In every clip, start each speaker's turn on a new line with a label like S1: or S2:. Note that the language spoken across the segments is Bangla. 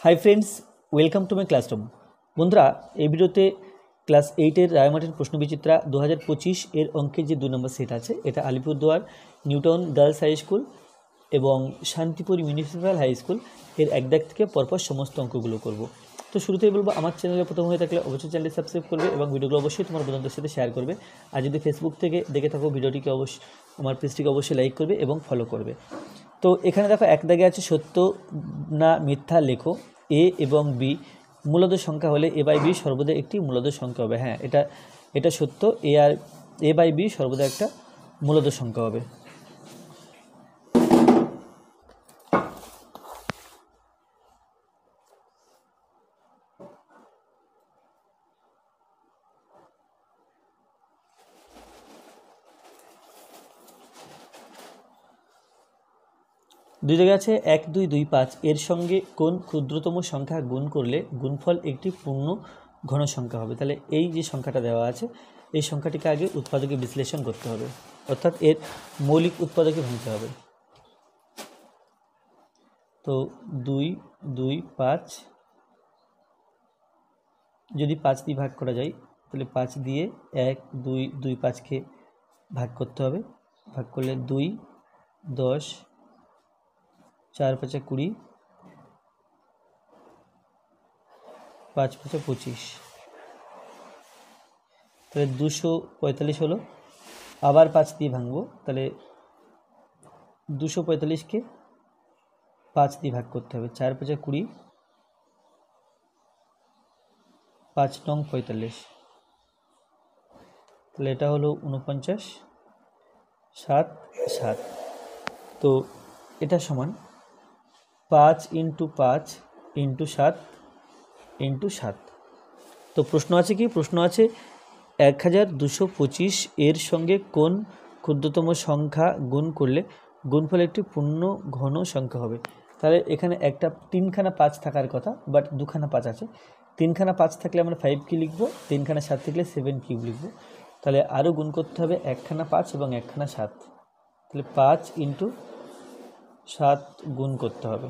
S1: Hi friends, welcome to my classroom. বন্ধুরা, এই ভিডিওতে ক্লাস 8-এর রায়মার্টিন প্রশ্নবিচিত্রা 2025 এর অঙ্কের যে 2 নম্বর সেট আছে, এটা Alipurduar New Town girls high school এবং শান্তিপুর মিউনিসিপ্যাল হাই স্কুল এর এক দাগ থেকে পরপর সমস্ত অঙ্কগুলো করব। তো শুরুতেই বলবো, আমার চ্যানেলে প্রথম হয়ে থাকলে অবশ্যই চ্যানেলটি সাবস্ক্রাইব করবে এবং ভিডিওগুলো অবশ্যই তোমার বন্ধুদের সাথে শেয়ার করবে। আর যদি ফেসবুক থেকে দেখে থাকো ভিডিওটিকে অবশ্যই আমার পেজটিকে অবশ্যই লাইক করবে এবং ফলো করবে। তো এখানে দেখো এক দাগে আছে সত্য না মিথ্যা লেখো। এ এবং বি মূলদ সংখ্যা হলে এ বাই বি সর্বদা একটি মূলদ সংখ্যা হবে। হ্যাঁ, এটা সত্য। এ বাই বি সর্বদা একটা মূলদ সংখ্যা হবে। দুই জায়গায় আছে 1, 2, 2, 5 এর সঙ্গে কোন ক্ষুদ্রতম সংখ্যা গুণ করলে গুণফল একটি পূর্ণ ঘন সংখ্যা হবে। তাহলে এই যে সংখ্যাটা দেওয়া আছে, এই সংখ্যাটিকে আগে উৎপাদকে বিশ্লেষণ করতে হবে, অর্থাৎ এর মৌলিক উৎপাদকে ভাঙতে হবে। তো 2, 2, 5 যদি 5 দিয়ে ভাগ করা যায়, তাহলে 5 দিয়ে 1, 2, 2, 5কে ভাগ করতে হবে। ভাগ করলে 2, 10, 4, 5, 20, 5, 5, 25, তাহলে 245 হলো। আবার 5 দিয়ে ভাঙবো, তাহলে 245কে 5 দিয়ে ভাগ করতে হবে। 4, 5, 20, 5 নং 45, তাহলে এটা হলো 49, 7, 7। তো এটা সমান 5 × 5 × 7 × 7। তো প্রশ্ন আছে কি? প্রশ্ন আছে 1225 এর সঙ্গে কোন ক্ষুদ্রতম সংখ্যা গুণ করলে গুণফল একটি পূর্ণ ঘন সংখ্যা হবে। তাহলে এখানে একটা 3খানা 5 থাকার কথা, বাট 2খানা 5 আছে। 3খানা 5 থাকলে আমরা 5 কি লিখবো, 3খানা 7 থাকলে 7 কিউব লিখবো। তাহলে আরও গুণ করতে হবে 1খানা 5 এবং 1খানা 7, তাহলে 5 × 7 গুণ করতে হবে।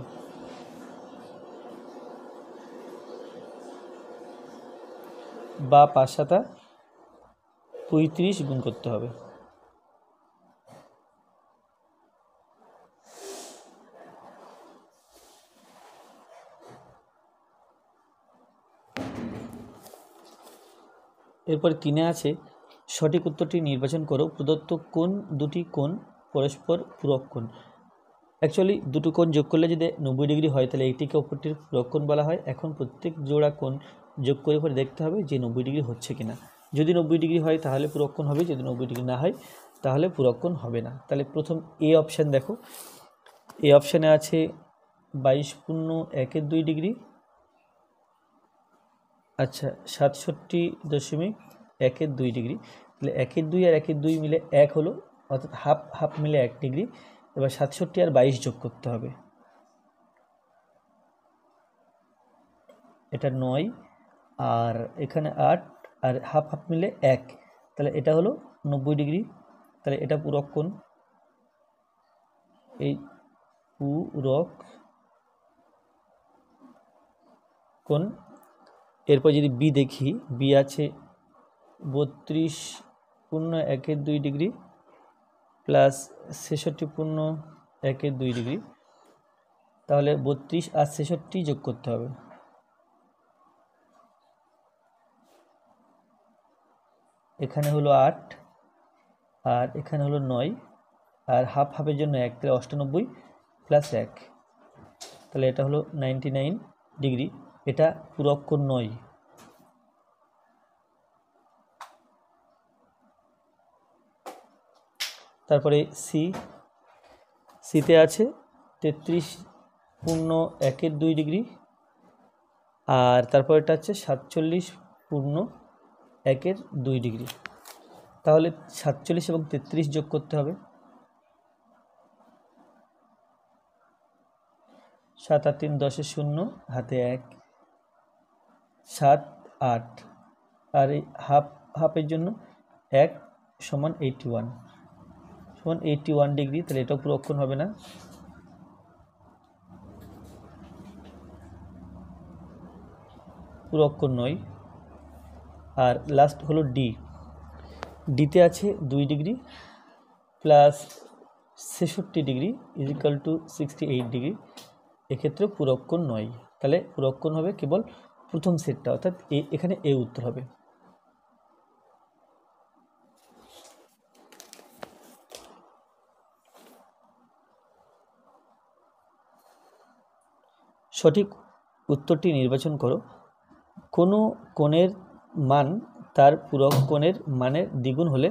S1: বা 5 7 35 গুণ করতে হবে। এরপরে 3-এ আছে সঠিক উত্তরটি নির্বাচন করো। প্রদত্ত কোন দুটি কোণ পরস্পর পূরক কোণ। অ্যাকচুয়ালি দুটো কোণ যোগ করলে যদি 90 ডিগ্রি হয়, তাহলে এইটিকে অপরটির পূরক কোণ বলা হয়। এখন প্রত্যেক জোড়া কোণ যোগ করে করে দেখতে হবে যে 90 ডিগ্রি হচ্ছে কিনা। যদি 90 ডিগ্রি হয় তাহলে পূরক কোণ হবে, যদি 90 ডিগ্রি না হয় তাহলে পূরক কোণ হবে না। তাহলে প্রথম এ অপশান দেখো, এ অপশানে আছে 22.1 ডিগ্রি, আচ্ছা 67.1 ডিগ্রি। তাহলে 1-2 আর 1-2 মিলে 1 হলো, অর্থাৎ হাফ হাফ মিলে 1 ডিগ্রি। এবার 67 আর 22 যোগ করতে হবে, এটা 9, আর এখানে 8 আর হাফ হাফ মিলে 1, তাহলে এটা হলো 90 ডিগ্রি। তাহলে এটা পূরক কোণ, এই পূরক কোণ। এরপর যদি বি দেখি, বি আছে 32.1 ডিগ্রি প্লাস 66.1 ডিগ্রি, তাহলে 32 আর 66 যোগ করতে হবে। এখানে হলো 8 আর এখানে হলো 9, আর হাফ হাফের জন্য 1, তাহলে 98 প্লাস 1, তাহলে এটা হলো 99 ডিগ্রি। এটা পূরক কোণ নয়। তারপরে সিতে আছে 33.1 ডিগ্রি, আর তারপর এটা হচ্ছে 47.1 ডিগ্রি। তাহলে 47 এবং 33 যোগ করতে হবে। 7 আর 3 10 0, হাতে 1, 7 8, আর এই হাফ হাফের জন্য 1 সমান 81 ডিগ্রি। তাহলে এটাও পূরক কোণ হবে না। পুরক কোণ নয়। আর লাস্ট হলো ডি, ডিতে আছে 2 degree plus 66 degree is equal to 68 degree, এক্ষেত্রে পুরক কোণ নয়। তাহলে পুরক কোণ হবে কেবল প্রথম সেটটা, অর্থাৎ এখানে এ উত্তর হবে। সঠিক উত্তরটি নির্বাচন করো। কোনো কোণের মান তার পূরক কোণের মানের দ্বিগুণ হলে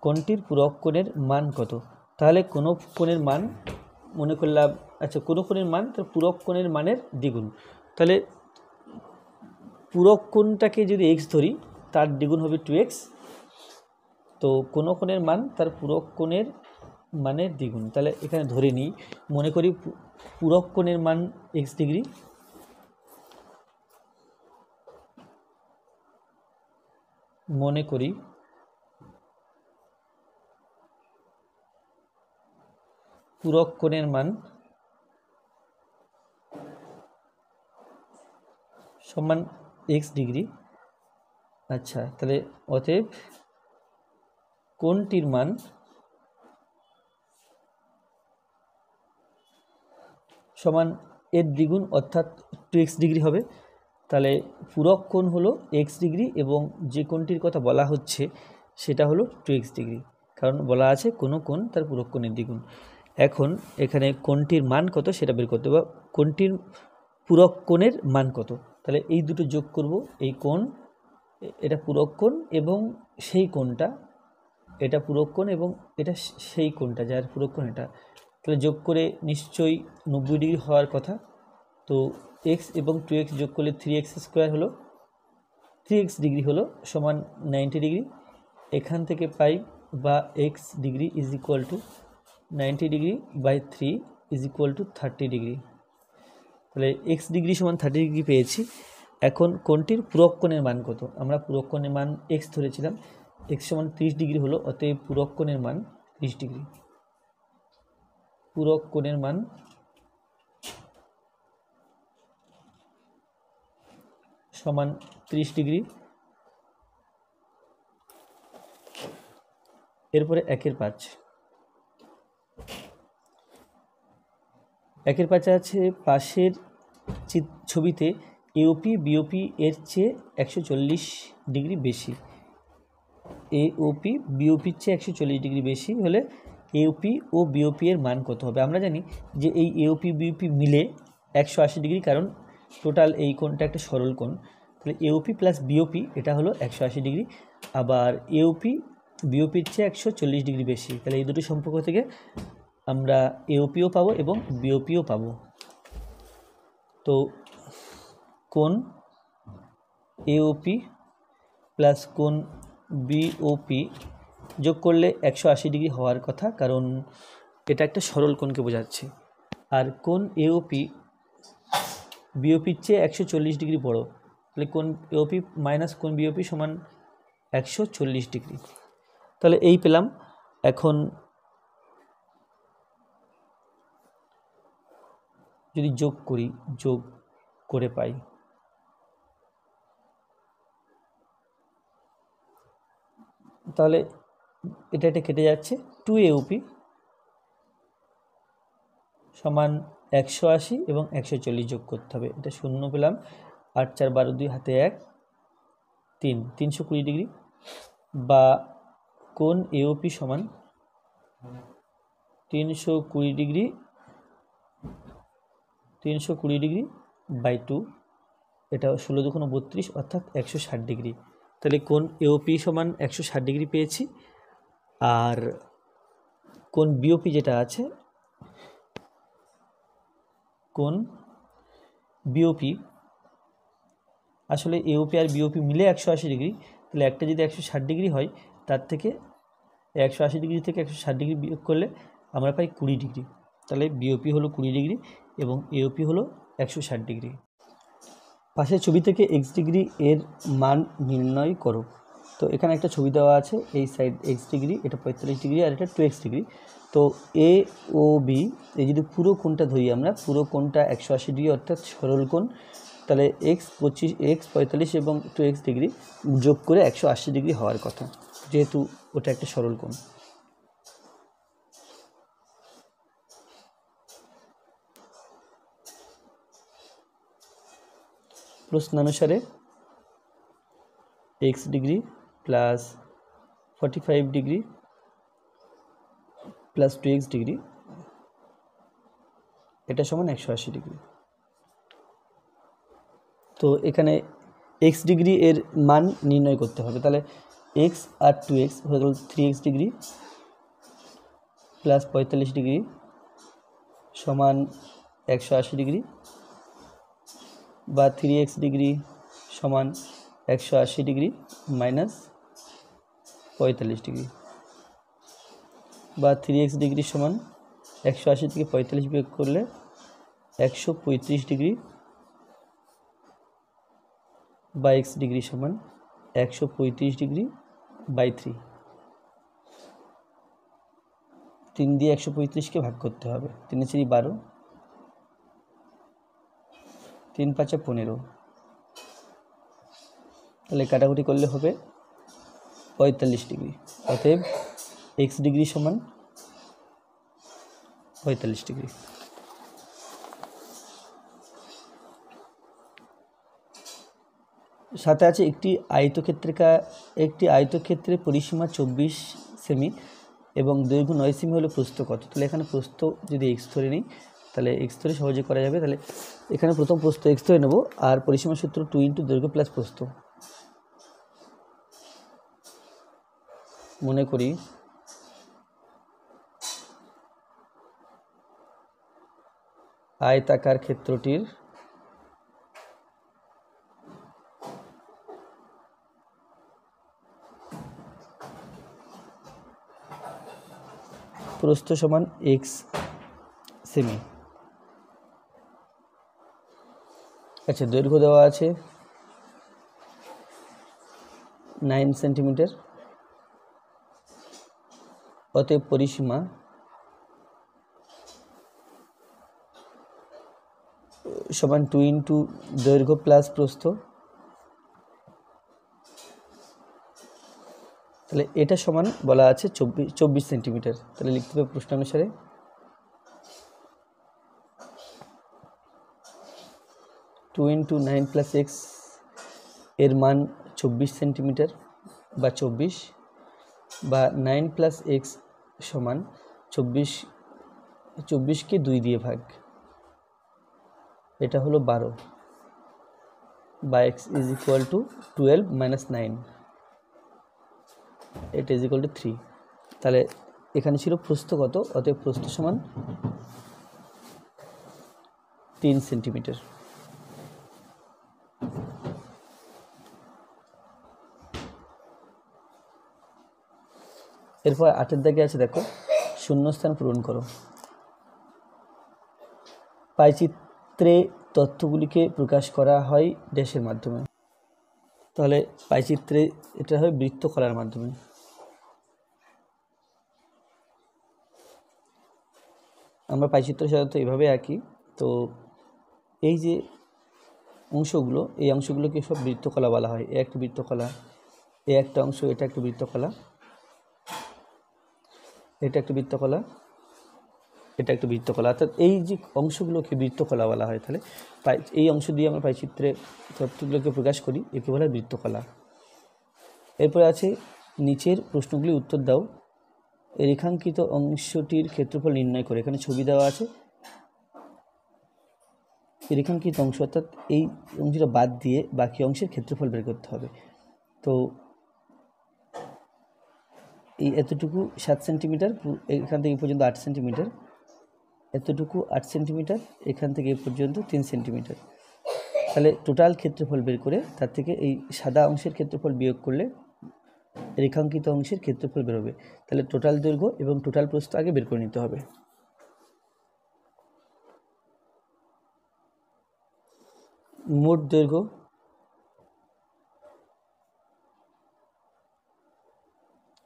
S1: কোণটির পূরক কোণের মান কত? তাহলে কোনো কোণের মান মনে করলাম, আচ্ছা কোনো কোণের মান তার পূরক কোণের মানের দ্বিগুণ, তাহলে পূরক কোণটাকে যদি এক্স ধরি তার দ্বিগুণ হবে 2x। তো কোনো কোণের মান তার পূরক কোণের মানের দ্বিগুণ, তাহলে এখানে ধরে নিই, মনে করি পূরক কোণের মান x ডিগ্রি, মনে করি পূরক কোণের মান সমান x ডিগ্রি। আচ্ছা, তাহলে অতএব কোণটির মান সমান এর দ্বিগুণ অর্থাৎ 2x ডিগ্রি হবে। তাহলে পূরক কোণ হলো x ডিগ্রি এবং যে কোণটির কথা বলা হচ্ছে সেটা হলো 2x ডিগ্রি, কারণ বলা আছে কোনো কোণ তার পূরক কোণের দ্বিগুণ। এখন এখানে কোণটির মান কত সেটা বের করতে হবে, কোণটির পূরক কোণের মান কত। তাহলে এই দুটো যোগ করব, এই কোণ এটা পূরক কোণ এবং সেই কোণটা এটা পূরক কোণ এবং এটা সেই কোণটা যার পূরক কোণ এটা, তাহলে যোগ করে নিশ্চয়ই 90 ডিগ্রি হওয়ার কথা। তো x এবং 2x যোগ করলে 3x স্কোয়ার হলো, 3x ডিগ্রি হলো সমান 90 ডিগ্রি। এখান থেকে পাই বা x degree is equal to 90 degree by 3 is equal to 30 degree. তাহলে x ডিগ্রি সমান 30 ডিগ্রি পেয়েছি। এখন কোণটির পূরক কোণের মান কত? আমরা পূরক কোণের মান x ধরেছিলাম, x সমান 30 ডিগ্রি হলো, অতএব পূরক কোণের মান 30 ডিগ্রি। পূরক কোণের মান সমান 30 ডিগ্রি। এরপরে 1/5, 1/5 আছে পাশের ছবিতে এওপি বিওপি এর চেয়ে 140 ডিগ্রি বেশি। এওপি বিওপির চেয়ে 140 ডিগ্রি বেশি হলে এওপি ও বিওপি এর মান কত হবে? আমরা জানি যে এই এওপি বিওপি মিলে 180 ডিগ্রি, কারণ টোটাল এই কোণটা একটা সরল কোণ। তাহলে এওপি প্লাস বিওপি এটা হলো 180 ডিগ্রি, আবার এওপি বিওপির চেয়ে 140 ডিগ্রি বেশি। তাহলে এই দুটো সম্পর্ক থেকে আমরা এওপিও পাবো এবং বিওপিও পাবো। তো কোণ এওপি প্লাস কোণ বিওপি যোগ করলে 180 ডিগ্রি হওয়ার কথা, কারণ এটা একটা সরল কোণকে বোঝাচ্ছে। আর কোণ এওপি বিওপির চেয়ে 140 ডিগ্রি বড়, তাহলে কোণ এওপি মাইনাস কোণ বিওপি সমান 140 ডিগ্রি। তাহলে এই পেলাম। এখন যদি যোগ করি, যোগ করে পাই তাহলে এটা কেটে যাচ্ছে, 2 এওপি সমান 180 এবং 140 যোগ করতে হবে, এটা 0 পেলাম। 8 4 12 2 হাতে 1 3, 320 ডিগ্রি, বা কোণ এওপি সমান 320 ডিগ্রি, 320 ডিগ্রি বাই 2, এটা 16 2 32 অর্থাৎ 160 ডিগ্রি। তাহলে কোণ এওপি সমান 160 ডিগ্রি পেয়েছি। আর কোণ বিওপি যেটা আছে, কোণ বিওপি আসলে এওপি আর বিওপি মিলে 180 ডিগ্রি, তাহলে একটা যদি 160 ডিগ্রি হয় তার থেকে 180 ডিগ্রি থেকে 160 ডিগ্রি বিয়োগ করলে আমরা পাই 20 ডিগ্রি। তাহলে বিওপি হলো 20 ডিগ্রি এবং এওপি হলো 160 ডিগ্রি। পাশের ছবি থেকে x ডিগ্রি এর মান নির্ণয় করো। তো এখানে একটা ছবি দেওয়া আছে, এই সাইড x ডিগ্রি, এটা 45 ডিগ্রি আর এটা 2x ডিগ্রি। তো এ ও বি এই যদি পুরো কোণটা ধরি, আমরা পুরো কোণটা 180 ডিগ্রি অর্থাৎ সরল কোণ, তাহলে এক্স 45 এবং 2x ডিগ্রি যোগ করে 180 ডিগ্রি হওয়ার কথা, যেহেতু ওটা একটা সরল কোণ। প্রশ্নানুসারে x degree plus 45 degree plus 2x degree এটা সমান 180 ডিগ্রি। তো এখানে x ডিগ্রি এর মান নির্ণয় করতে হবে। তাহলে x আর 2x হয়ে গেল 3x ডিগ্রি প্লাস 45 ডিগ্রি সমান 180 ডিগ্রি, বা 3x ডিগ্রি সমান 180 ডিগ্রি মাইনাস 45 ডিগ্রি, বা 3x ডিগ্রি সমান 180 থেকে 45 বিয়োগ করলে 135 ডিগ্রি, বা x ডিগ্রি সমান 135 ডিগ্রি বাই 3। 3 দিয়ে 135কে ভাগ করতে হবে, 3 4 12, 3 5 15, তাহলে কাটাকুটি করলে হবে 45 ডিগ্রি। অতএব x ডিগ্রি সমান 45 ডিগ্রি। সাথে আছে একটি আয়তক্ষেত্রের পরিসীমা 24 সেমি এবং দৈর্ঘ্য 9 সেমি হলে প্রস্থ কত। তাহলে এখানে প্রস্থ যদি x ধরে নিই তাহলে x ধরে সহজে করা যাবে। তাহলে এখানে প্রথম প্রস্থ x ধরে নেব, আর পরিসীমা সূত্র 2 × দৈর্ঘ্য প্লাস প্রস্থ। মনে করি আয়তাকার ক্ষেত্রটির প্রস্থ সমান x সেমি। আচ্ছা, দৈর্ঘ্য দেওয়া আছে 9 সেন্টিমিটার। অতএব পরিসীমা সমান 2 × দৈর্ঘ্য প্লাস প্রস্থ। তাহলে এটা সমান বলা আছে 24 সেন্টিমিটার। তাহলে লিখতে হবে প্রশ্নানুসারে টু ইন্টু 9 প্লাস এক্স এর মান 24 সেন্টিমিটার বা 24, বা 9 প্লাস এক্স সমান 24কে 2 দিয়ে ভাগ, এটা হলো 12, বা x is equal two 12 minus 9, এটা ইজ ইকুয়াল টু 3। তাহলে এখানে ছিল প্রস্থ কত, অতএব প্রস্থ সমান 3 সেন্টিমিটার। এরপর 8-এর দাগে আছে, দেখো শূন্যস্থান পূরণ করো। পাইচিত্রে তথ্যগুলিকে প্রকাশ করা হয় ড্যাশের মাধ্যমে। তাহলে পাইচিত্রে এটা হয় বৃত্তকলার মাধ্যমে। আমরা পাইচিত্র সাধারণত এইভাবে আঁকি। তো এই যে অংশগুলো, এই অংশগুলোকে সব বৃত্তকলা বলা হয়। এ একটা বৃত্তকলা, এ একটা অংশ, এটা একটা বৃত্তকলা, এটা একটা বৃত্তকলা, এটা একটা বৃত্তকলা। অর্থাৎ এই যে অংশগুলোকে বৃত্তকলা বলা হয়। তাহলে এই অংশ দিয়ে আমরা পাইচিত্রে তথ্যগুলোকে প্রকাশ করি, একে বলা হয় বৃত্তকলা। এরপরে আছে নিচের প্রশ্নগুলি উত্তর দাও। রেখাঙ্কিত অংশটির ক্ষেত্রফল নির্ণয় করে। এখানে ছবি দেওয়া আছে। রেখাঙ্কিত অংশ অর্থাৎ এই অংশটা বাদ দিয়ে বাকি অংশের ক্ষেত্রফল বের করতে হবে। তো এই এতটুকু 7 সেন্টিমিটার, এখান থেকে পর্যন্ত 8 সেন্টিমিটার, এতটুকু 8 সেন্টিমিটার, এখান থেকে এ পর্যন্ত 3 সেন্টিমিটার। তাহলে টোটাল ক্ষেত্রফল বের করে তার থেকে এই সাদা অংশের ক্ষেত্রফল বিয়োগ করলে রেখাঙ্কিত অংশের ক্ষেত্রফল বেরোবে। তাহলে টোটাল দৈর্ঘ্য এবং টোটাল প্রস্থ আগে বের করে নিতে হবে। মোট দৈর্ঘ্য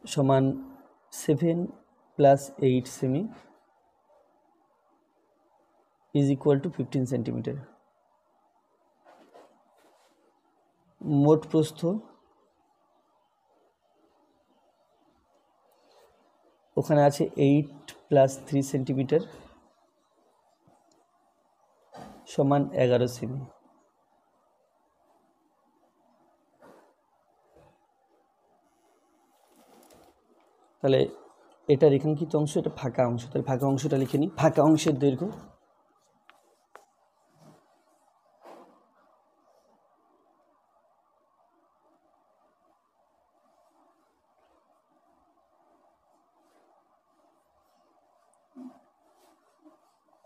S1: সমান 7 plus 8 semi is equal two 15 centimetre. মোট প্রস্থ ওখানে আছে 8 + 3 সেন্টিমিটার সমান 11 সেমি। তাহলে এটা রেখাঙ্কিত অংশ, এটা ফাঁকা অংশ। তাহলে ফাঁকা অংশটা লিখে নিই। ফাঁকা অংশের দৈর্ঘ্য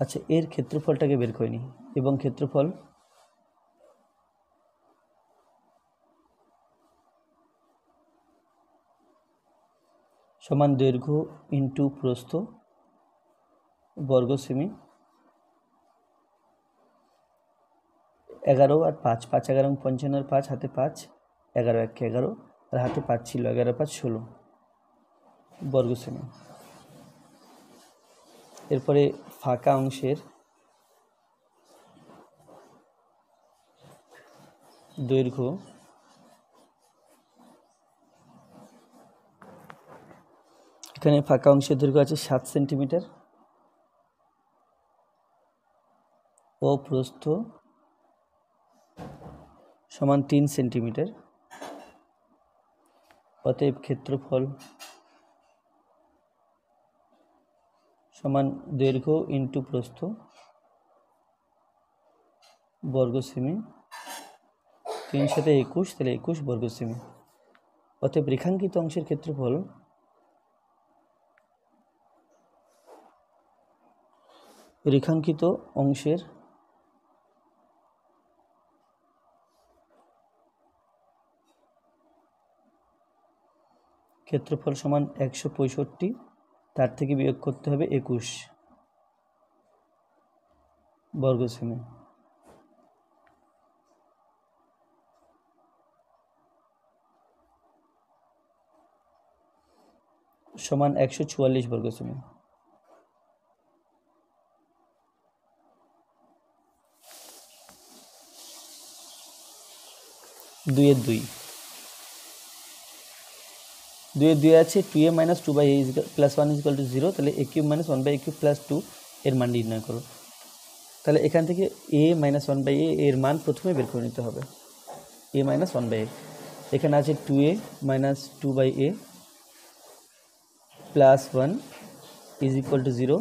S1: আচ্ছা, এর ক্ষেত্রফলটাকে বের করে নিই। এবং ক্ষেত্রফল সমান দৈর্ঘ্য ইন্টু প্রস্থ বর্গ সেমি। 11 আর 5, 5 11 55, 5 হাতে 5, 11 1 11, আর হাতে 5 ছিল, 11 5 16 বর্গ সেমি। এরপরে ফাঁকা অংশের দৈর্ঘ্য এখানে ফাঁকা অংশের দৈর্ঘ্য আছে 7 সেন্টিমিটার ও প্রস্থ সমান 3 সেন্টিমিটার। অতএব ক্ষেত্রফল সমান দৈর্ঘ্য ইন্টু প্রস্থ বর্গ সেমি। 3 সাথে 21, তাহলে 21 বর্গ সেমি। অতএব রেখাঙ্কিত অংশের ক্ষেত্রফল রেখাঙ্কিত অংশের ক্ষেত্রফল সমান 165, তার থেকে বিয়োগ করতে হবে 21 বর্গ সেমি। সমান 144 বর্গ সেমি। 2 এর 2 আছে 2a - 2/a + 1 = 0। তাহলে a³ - 1/a³ + 2 এর মান নির্ণয় করো। তাহলে এখান থেকে a - 1/a এর মান প্রথমে বের করে নিতে হবে। a - 1/a, এখানে আছে 2a - 2/a + 1 = 0।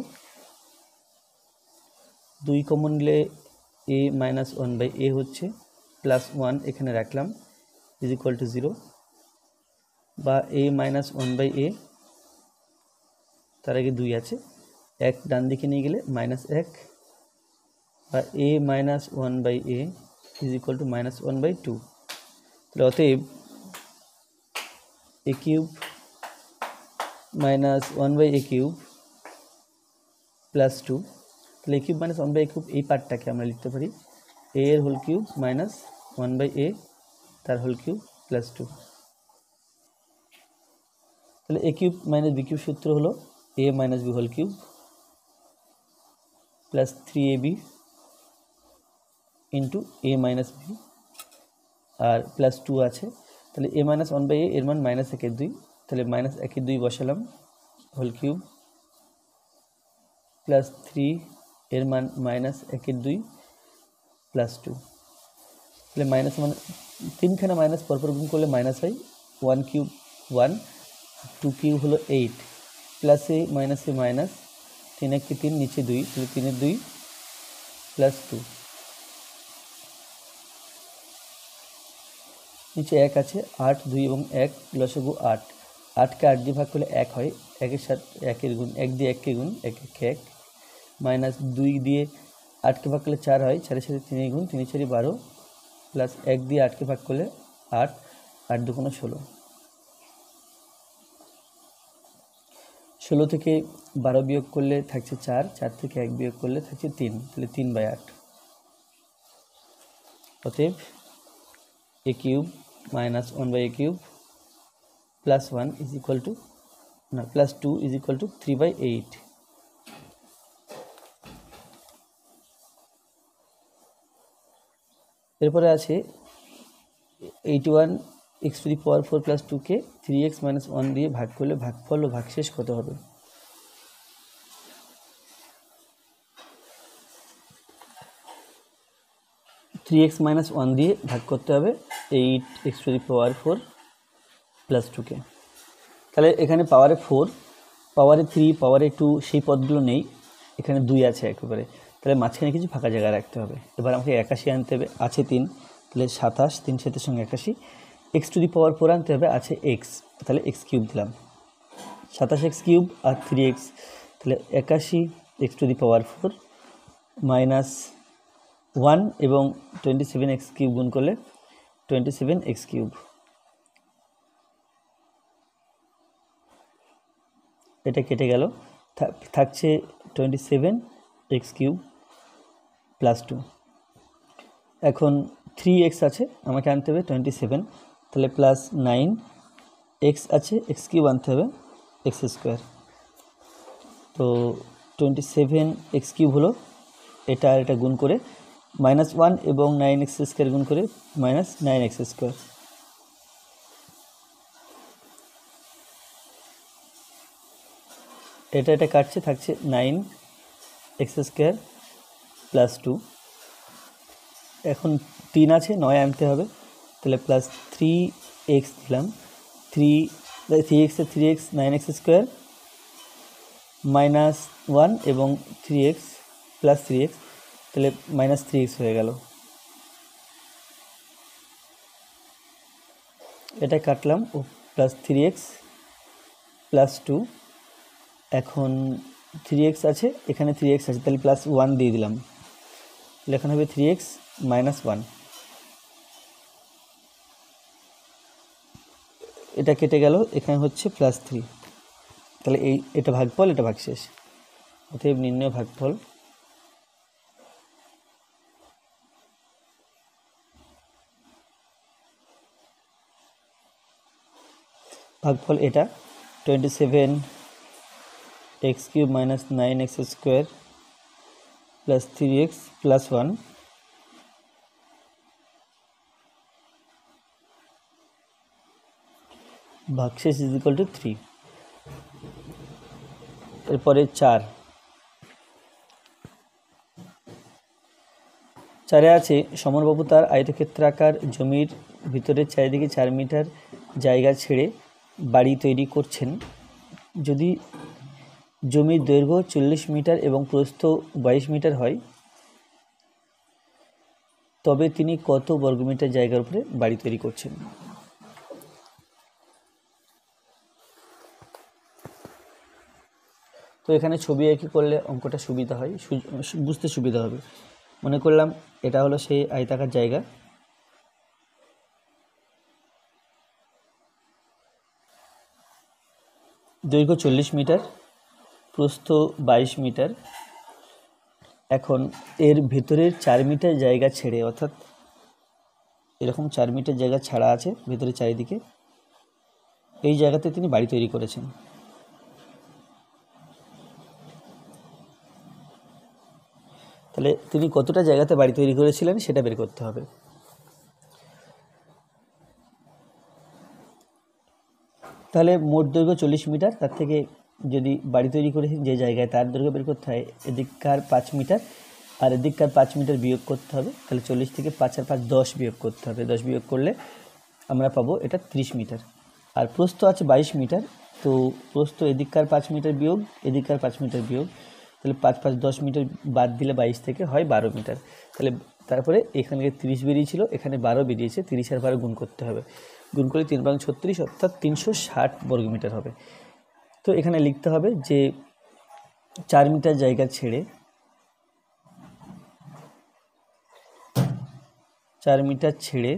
S1: 2 কমন নিলে a - 1/a হচ্ছে, +1 এখানে রাখলাম = 0, বা a - 1/a, তার আগে 2 আছে, 1 ডান দিকে নিয়ে গেলে -1, বা a - 1/a = -1/2। তাহলে অতএব a³ - 1/a³ + 2, তাহলে a³ - 1/a³ এই পার্টটাকে আমরা লিখতে পারি a এর হোল কিউব মাইনাস 1/a তার হোল কিউব + 2। তাহলে a³ - b³ সূত্র হলো a - b whole cube + 3ab into a - b, আর +2 আছে। তাহলে a - 1/a এর মান -1/2, তাহলে -1/2 বসালাম হোল কিউব +3 এর মান -1/2 + 2। তাহলে মাইনাস মানে 3খানা মাইনাস পরপর গুণ করলে মাইনাস হয়, 1 কিউব 1, 2 কিউব হলো 8, +a - মাইনাস 3 1 3, নিচে 2, তাহলে 3 এর 2 + 2, নিচে 1 আছে, 8 2 এবং 1 লসাগু 8, 8কে 8 দিয়ে ভাগ করলে 1 হয়, 1-এর সাথে 1-এর গুণ, 1 দিয়ে 1কে গুণ, 1 1 1, -2 দিয়ে 8কে ভাগ করলে 4 হয়, 4-এর সাথে 3 গুণ, 3 4 12, প্লাস 1 দিয়ে 8কে ভাগ করলে 8, 8 2 16, 16 থেকে 12 বিয়োগ করলে থাকছে 4, 4 থেকে 1 বিয়োগ করলে থাকছে 3, তাহলে 3/8। অতএব a³ - 1/a³ + 1 +2 = 3/8। এরপরে আছে 81 x⁴ প্লাস 2কে 3x - 1 দিয়ে ভাগ করলে ভাগফল ও ভাগশেষ কত হবে? থ্রি এক্স - 1 দিয়ে ভাগ করতে হবে 8x⁴ প্লাস 2কে। তাহলে এখানে পাওয়ারে 4, পাওয়ারে 3, পাওয়ারে 2 সেই পদগুলো নেই, এখানে 2 আছে একেবারে, তাহলে মাঝখানে কিছু ফাঁকা জায়গা রাখতে হবে। এবার আমাকে 81 আনতে হবে, আছে 3, তাহলে 27, 3 7 সঙ্গে 81, x⁴ আনতে হবে, আছে x, তাহলে x³ দিলাম, 27x³ আর 3x, তাহলে 81 x⁴ মাইনাস 1 এবং 27x³ গুণ করলে 27x³। এটা কেটে গেল, থাকছে 27x³ প্লাস 2। এখন 3x আছে, আমাকে আনতে হবে 27, তাহলে প্লাস 9x আছে, x³ আনতে হবে x²। তো 27x³ হলো, এটা আর এটা গুণ করে -1 এবং 9x² গুণ করে -9x²। এটা কাটছে, থাকছে 9x² প্লাস 2। এখন 3 আছে, 9 আনতে হবে, তাহলে প্লাস 3x দিলাম, 3x এর 3x 9x² -1 এবং 3x প্লাস 3x, তাহলে -3x হয়ে গেল। এটা কাটলাম, ও প্লাস 3x প্লাস 2। এখন 3x আছে, এখানে 3x আছে, তাহলে প্লাস 1 দিয়ে দিলাম, তাহলে এখন হবে 3x - 1। এটা কেটে গেল, এখানে হচ্ছে প্লাস 3, তাহলে এটা ভাগফল, এটা ভাগশেষ। অতএব নির্ণয় ভাগফল এটা 27x³ - 9x² plus 3x plus 1 ভাগশেষ = 3। এরপরে 4 আছে, সমরবাবু তার আয়তক্ষেত্রাকার জমির ভিতরে চারিদিকে 4 মিটার জায়গা ছেড়ে বাড়ি তৈরি করছেন। যদি জমির দৈর্ঘ্য 40 মিটার এবং প্রস্থ 22 মিটার হয়, তবে তিনি কত বর্গমিটার জায়গার উপরে বাড়ি তৈরি করছেন? তো এখানে ছবি এঁকে করলে অঙ্কটা সুবিধা হয়, বুঝতে সুবিধা হবে। মনে করলাম এটা হলো সেই আয়তাকার জায়গা, দৈর্ঘ্য 40 মিটার, প্রস্থ 22 মিটার। এখন এর ভেতরের 4 মিটার জায়গা ছেড়ে, অর্থাৎ এরকম 4 মিটার জায়গা ছাড়া আছে ভেতরে চারিদিকে, এই জায়গাতে তিনি বাড়ি তৈরি করেছেন। তাহলে তিনি কতটা জায়গাতে বাড়ি তৈরি করেছিলেন সেটা বের করতে হবে। তাহলে মোট দৈর্ঘ্য 40 মিটার, তার থেকে যদি বাড়ি তৈরি করেছেন যে জায়গায়, তার দৈর্ঘ্য বের করতে হয়, এদিককার 5 মিটার আর এদিককার 5 মিটার বিয়োগ করতে হবে। তাহলে 40 থেকে 5 আর 5 10 বিয়োগ করতে হবে, 10 বিয়োগ করলে আমরা পাবো এটা 30 মিটার। আর প্রস্থ আছে 22 মিটার, তো প্রস্থ এদিককার 5 মিটার বিয়োগ এদিককার 5 মিটার বিয়োগ, তাহলে 5 5 10 মিটার বাদ দিলে 22 থেকে হয় 12 মিটার। তাহলে তারপরে এখানে 30 বেরিয়েছিল, এখানে 12 বেরিয়েছে, 30 আর 12 গুণ করতে হবে, গুণ করে 3 × 36, অর্থাৎ 360 বর্গমিটার হবে। তো এখানে লিখতে হবে যে 4 মিটার জায়গা ছেড়ে 4 মিটার ছেড়ে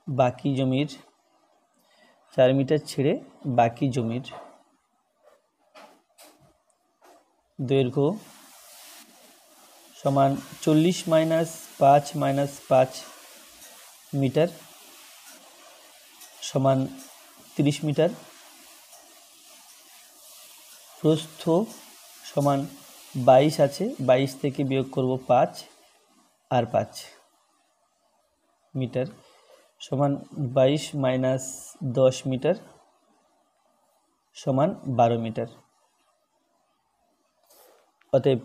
S1: বাকি জমির 4 মিটার ছেড়ে বাকি জমির দৈর্ঘ্য সমান 40 - 5 - 5 মিটার সমান 30 মিটার, প্রস্থ সমান 22 আছে, 22 থেকে বিয়োগ করব 5 আর 5, মিটার সমান 22 মাইনাস 10 মিটার সমান 12 মিটার। অতএব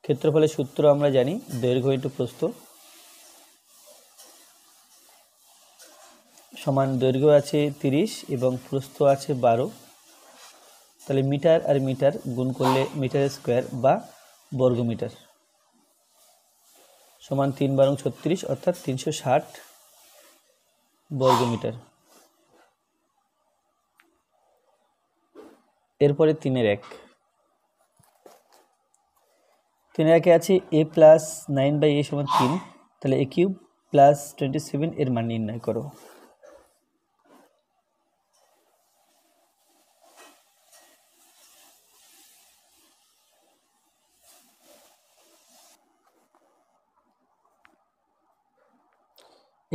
S1: ক্ষেত্রফলের সূত্র আমরা জানি, দৈর্ঘ্য ইন্টু প্রস্থ সমান দৈর্ঘ্য আছে 30 এবং প্রস্থ আছে 12। তাহলে মিটার আর মিটার গুণ করলে মিটার স্কোয়ার বা বর্গ মিটার সমান 3 বারং 36 অর্থাৎ 360 বর্গ মিটার। এরপরে 3-এর 1 আছে a প্লাস 9/a সমান 3। তাহলে a কিউব প্লাস 27 এর মান নির্ণয় করো।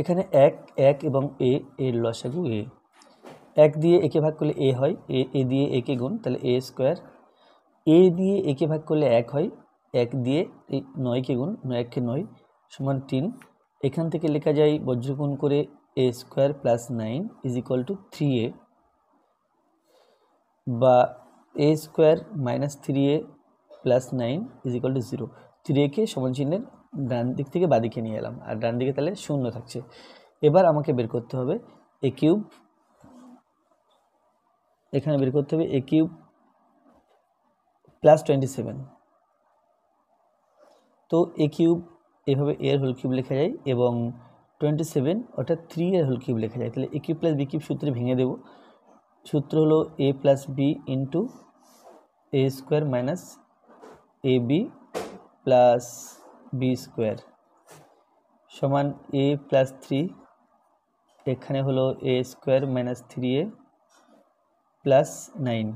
S1: এখানে 1 এবং a এর লসাগু a। 1 দিয়ে একে ভাগ করলে a হয়, a দিয়ে একে গুণ, তাহলে a স্কোয়ার। a দিয়ে একে ভাগ করলে 1 হয়, 1 দিয়ে 9কে গুণ, 1কে 9 সমান 3। এখান থেকে লেখা যায় বজ্রগুণ করে a square plus 9 is equal two 3a, বা a square minus 3a plus 9 is equal to 0। 3a-কে সমান চিহ্নের ডান দিক থেকে বাদিকে নিয়ে এলাম, আর ডান দিকে তাহলে শূন্য থাকছে। এবার আমাকে বের করতে হবে a কিউব, এখানে বের করতে হবে a কিউব প্লাস 27। তো a কিউব এভাবে a এর হোল কিউব লেখা যায় এবং 27 অর্থাৎ 3 এর হোল কিউব লেখা যায়। তাহলে a cube plus b cube সূত্রে ভেঙে দেব। সূত্র হলো a plus b into a square minus ab plus b square সমান a প্লাস 3, এখানে হলো a square minus 3a plus 9।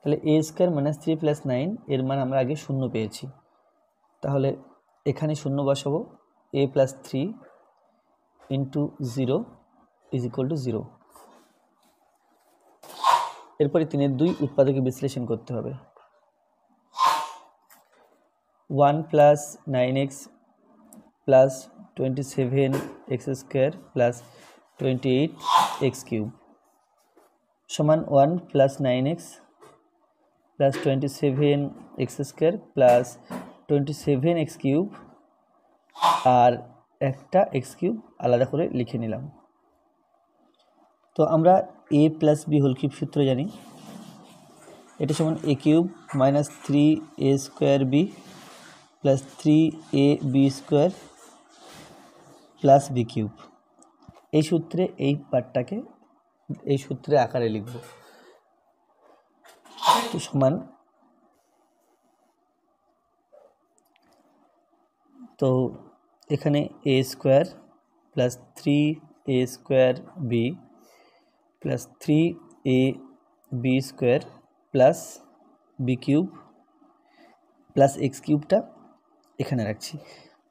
S1: তাহলে a স্কোয়ার মাইনাস 3 প্লাস 9 এর মান আমরা আগে শূন্য পেয়েছি, তাহলে এখানে শূন্য বসাবো। a plus 3 into 0 is equal to 0। এরপরে 3-এর 2 উৎপাদকে বিশ্লেষণ করতে হবে। 1 plus 9x plus 27x square plus 28x cube সমান 1 plus 9x plus 27x square plus 27x cube, আর একটা x কিউব আলাদা করে লিখে নিলাম। তো আমরা a plus b whole cube সূত্র জানি, এটা সমান a cube minus 3a square b plus 3ab square plus b cube. এই সূত্রে এই পার্টটাকে এই সূত্রে আকারে লিখব। তো সমান, তো এখানে a square plus 3a square b plus 3ab square plus b cube plus x কিউবটা এখানে রাখছি।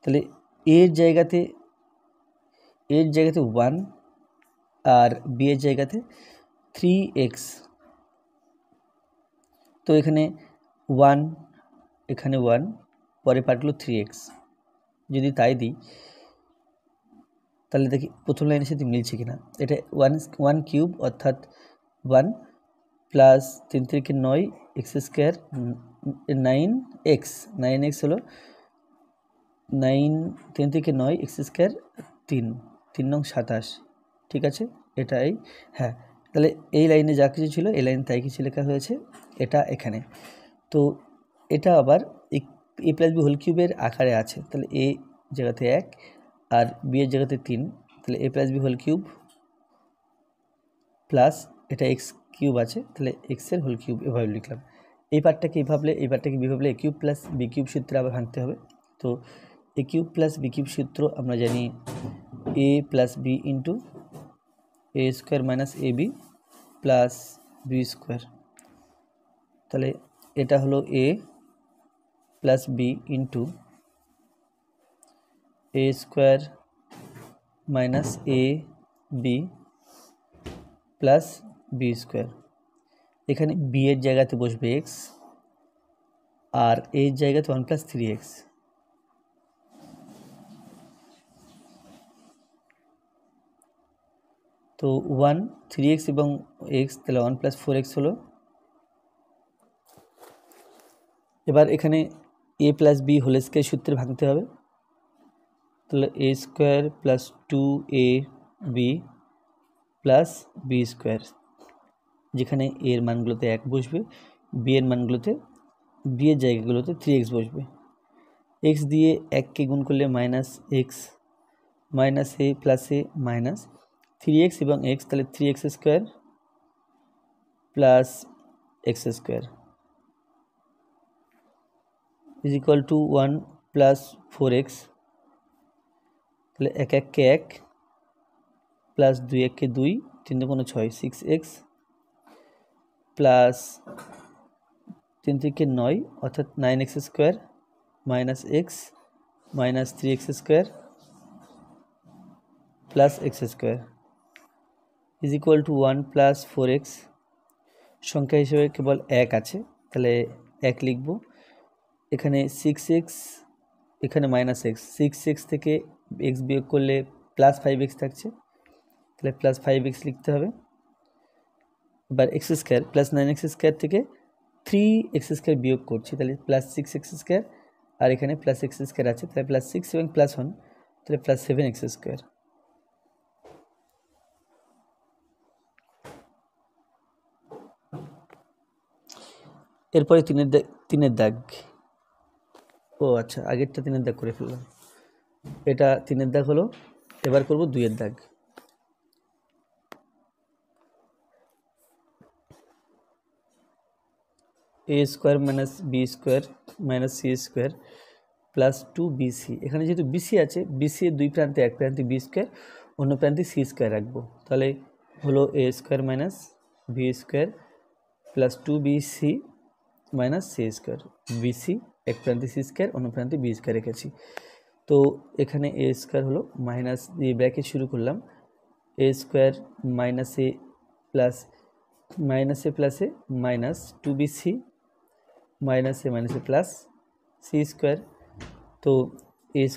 S1: তাহলে এর জায়গাতে 1 আর b এর জায়গাতে 3x। তো এখানে 1, এখানে 1, পরে পার্টগুলো 3x। যদি তাই দিই তাহলে দেখি প্রথম লাইনের সাথে মিলছে কিনা। এটা 1 কিউব অর্থাৎ 1 প্লাস 3 থেকে 9 এক্স স্কোয়ার 9x হলো 9, 3 থেকে 9 এক্স স্কোয়ার 3 নং 27। ঠিক আছে, এটাই। হ্যাঁ, তাহলে এই লাইনে যা কিছু ছিল এই লাইনে তাই কিছু লেখা হয়েছে, এটা এখানে। তো এটা আবার এ প্লাস বি হোল কিউবের আকারে আছে, তাহলে এ জায়গাতে 1 আর বি এর জায়গাতে 3, তাহলে A plus B whole cube plus এটা এক্স কিউব আছে, তাহলে এক্সের হোল কিউব এভাবে লিখলাম। এই পার্টটাকে এই ভাবলে বি ভাবলে এ কিউব প্লাস বি কিউব সূত্রে আবার ভাঙতে হবে। তো এ কিউব প্লাস বি কিউব সূত্র আমরা জানি এ plus B into A square minus A B plus B square. তাহলে এটা হলো এ plus B into A square minus A B plus B square. এখানে বি এর জায়গাতে বসবে এক্স আর এর জায়গাতে 1 প্লাস 3x। তো 1 3x এবং x, তাহলে 1 + 4x হলো। এবার এখানে a + b হোল স্কয়ার সূত্রে ভাঙতে হবে, তাহলে a² + 2ab + b², যেখানে a এর মানগুলোতে 1 বসবে, b এর মানগুলোতে b এর জায়গাগুলোতে 3x বসবে। x দিয়ে 1কে গুণ করলে -x -a + a minus 3x এবং x, তাহলে 3x² + x² = 1 + 4x, তাহলে 1 1 কে 1 প্লাস 2 1 কে 2, 3 × 6 6x প্লাস 3 3 কে 9, অর্থাৎ 9x² - x minus 3x² plus x² = 1 + 4x। সংখ্যা হিসেবে কেবল 1 আছে, তাহলে 1 লিখব। এখানে 6x, এখানে -x, 6x থেকে x বিয়োগ করলে +5x থাকছে, তাহলে +5x লিখতে হবে। এবার x² +9x² থেকে 3x² বিয়োগ করছি, তাহলে +6x², আর এখানে +x² আছে, তাহলে +6 এবং +1, তাহলে +7x²। এরপরে 3-এর দাগ। ও আচ্ছা, আগেরটা 3-এর দাগ করে ফেললাম, এটা 3-এর দাগ হলো। এবার করব 2-এর দাগ। a² - b² - c² plus 2bc। এখানে যেহেতু bc আছে, bc এর দুই প্রান্তে এক প্রান্তে b², অন্য প্রান্তে c² রাখবো, তাহলে হলো a² - b² plus 2bc - c²। bc এক প্রান্তে c², অন্য প্রান্তে b² রেখেছি। তো এখানে a² হলো মাইনাস দিয়ে ব্র্যাকেট শুরু করলাম, a² - a plus -a + a minus 2bc -a - a plus c²। তো a² -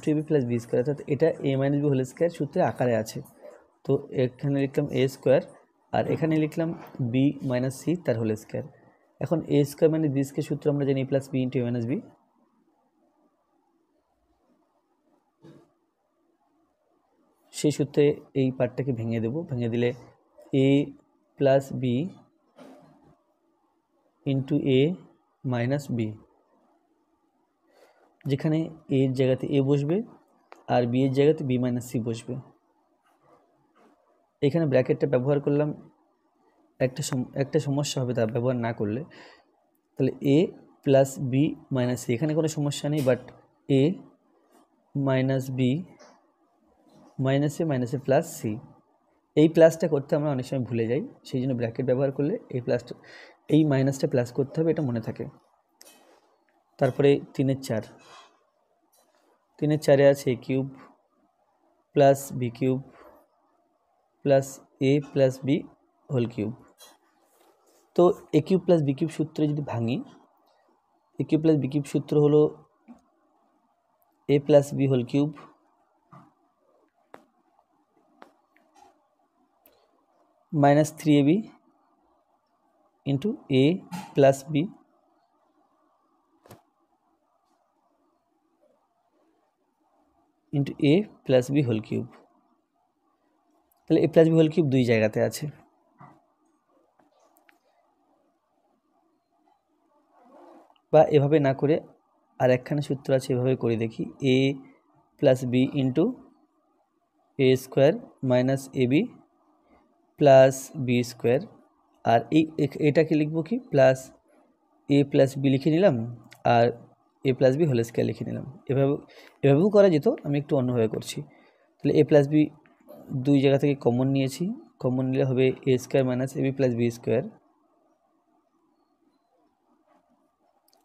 S1: 2ab + b², অর্থাৎ এটা a - b হোল স্কয়ার সূত্রে আকারে আছে। তো এখানে লিখলাম a², আর এখানে লিখলাম b - c তার হোল স্কয়ার। এখন a² - b² সূত্র আমরা জানি a + b × a - b। সেই সূত্রে এই পার্টটাকে ভেঙে দেব, ভেঙে দিলে a + b × a - b, যেখানে a এর জায়গাতে a বসবে আর b এর জায়গাতে b - c বসবে। এখানে ব্র্যাকেটটা ব্যবহার করলাম, একটা সমস্যা হবে তা ব্যবহার না করলে, তাহলে a + b - c, এখানে কোনো সমস্যা নেই, but a - b -a plus c, এই প্লাসটা করতে আমরা অনেক সময় ভুলে যাই, সেই জন্য ব্র্যাকেট ব্যবহার করলে এই মাইনাসটা প্লাস করতে হবে, এটা মনে থাকে। তারপরে 3-এর 4, 3-এর 4-এ আছে a³ plus b³ plus a + b whole cube. তো a³ + b³ সূত্রে যদি ভাঙি, a³ + b³ সূত্র হলো a + b whole cube -3ab × a + b × a + b whole cube. তাহলে a + b হোল কিউব দুই জায়গাতে আছে। বা এভাবে না করে আর একখানা সূত্র আছে, এভাবে করে দেখি, a + b × a² - ab plus b², আর এটাকে লিখব কি প্লাস a + b লিখে নিলাম, আর a + b হোল স্কয়ার লিখে নিলাম। এভাবেও করা যেত, আমি একটু অন্যভাবে করছি। তাহলে a + b দুই জায়গা থেকে কমন নিয়েছি, কমন নিলে হবে a² - ab + b²,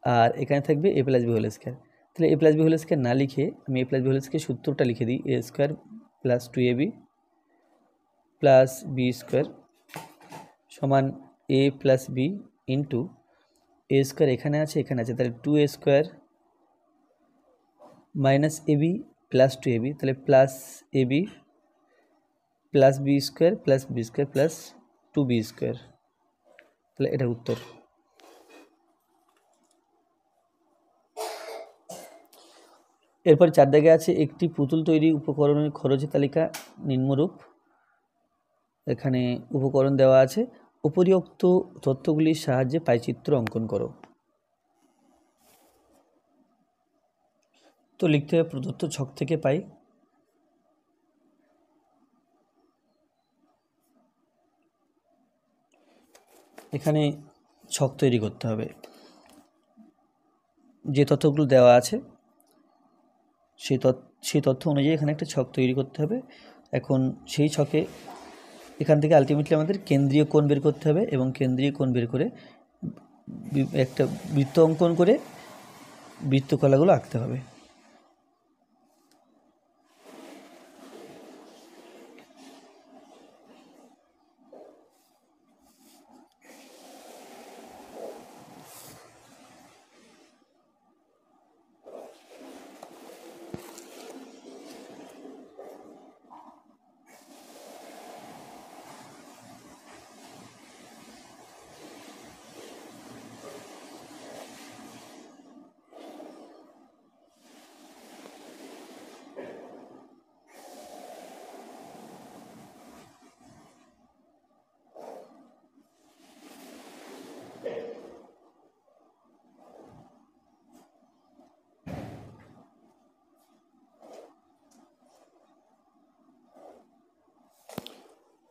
S1: আর এখানে থাকবে a + b হোল স্কয়ার। তাহলে a + b হোল স্কয়ার না লিখে আমি a + b হোল স্কয়ার সূত্রটা লিখে দিই, a² + 2ab প্লাস b² সমান a + b × a² এখানে আছে, এখানে আছে, তাহলে 2a² - ab + 2ab, তাহলে plus ab plus B square plus B square plus 2b square, তাহলে এটা উত্তর। এরপর 4 দাগে আছে একটি পুতুল তৈরি উপকরণের খরচের তালিকা নিম্নরূপ। এখানে উপকরণ দেওয়া আছে, উপরিউক্ত তথ্যগুলির সাহায্যে পাইচিত্র অঙ্কন করো। তো লিখতে হবে প্রদত্ত ছক থেকে পাই। এখানে ছক তৈরি করতে হবে, যে তথ্যগুলো দেওয়া আছে সেই তথ্য অনুযায়ী এখানে একটা ছক তৈরি করতে হবে। এখন সেই ছকে এখান থেকে আলটিমেটলি আমাদের কেন্দ্রীয় কোণ বের করতে হবে এবং কেন্দ্রীয় কোণ বের করে একটা বৃত্ত অঙ্কন করে বৃত্তকলাগুলো আঁকতে হবে।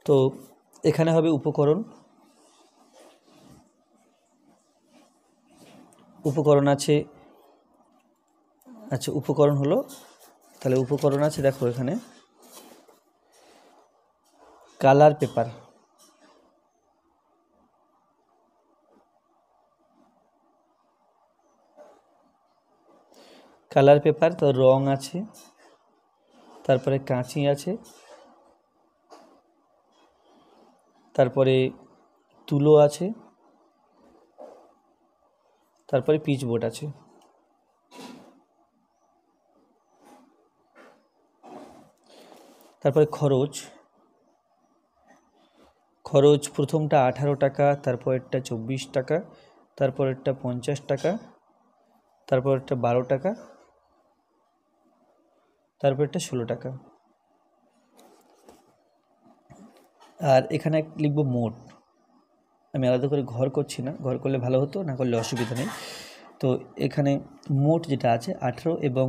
S1: তো এখানে হবে উপকরণ, উপকরণ আছে, আচ্ছা উপকরণ হলো, তাহলে উপকরণ আছে দেখো এখানে কালার পেপার, কালার পেপার, তো রং আছে, তারপরে কাঁচি আছে, তারপরে তুলো আছে, তারপরে পিচ বোর্ড আছে। তারপরে খরচ, খরচ প্রথমটা 18 টাকা, তারপরেরটা 24 টাকা, তারপরেরটা 50 টাকা, তারপরেরটা 12 টাকা, তারপরেরটা 16 টাকা। আর এখানে লিখব মোট, আমি আলাদা করে ঘর করছি না, ঘর করলে ভালো হতো, না করলে অসুবিধা নেই। তো এখানে মোট যেটা আছে 18 এবং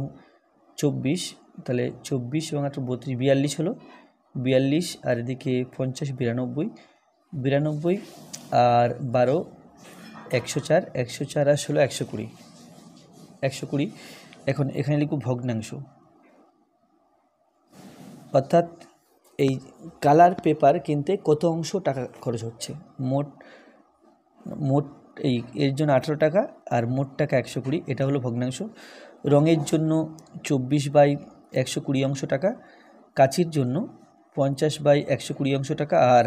S1: 24, তাহলে 24 এবং 18 32, 42 হলো, 42 আর এদিকে 50 92, 92 আর 12 104, 104 আর 16 120, 120। এখন এখানে লিখব ভগ্নাংশ, অর্থাৎ এই কালার পেপার কিনতে কত অংশ টাকা খরচ হচ্ছে। মোট এই এর জন্য 18 টাকা আর মোট টাকা 120, এটা হলো ভগ্নাংশ। রঙের জন্য 24/120 অংশ টাকা, কাচির জন্য 50/120 অংশ টাকা, আর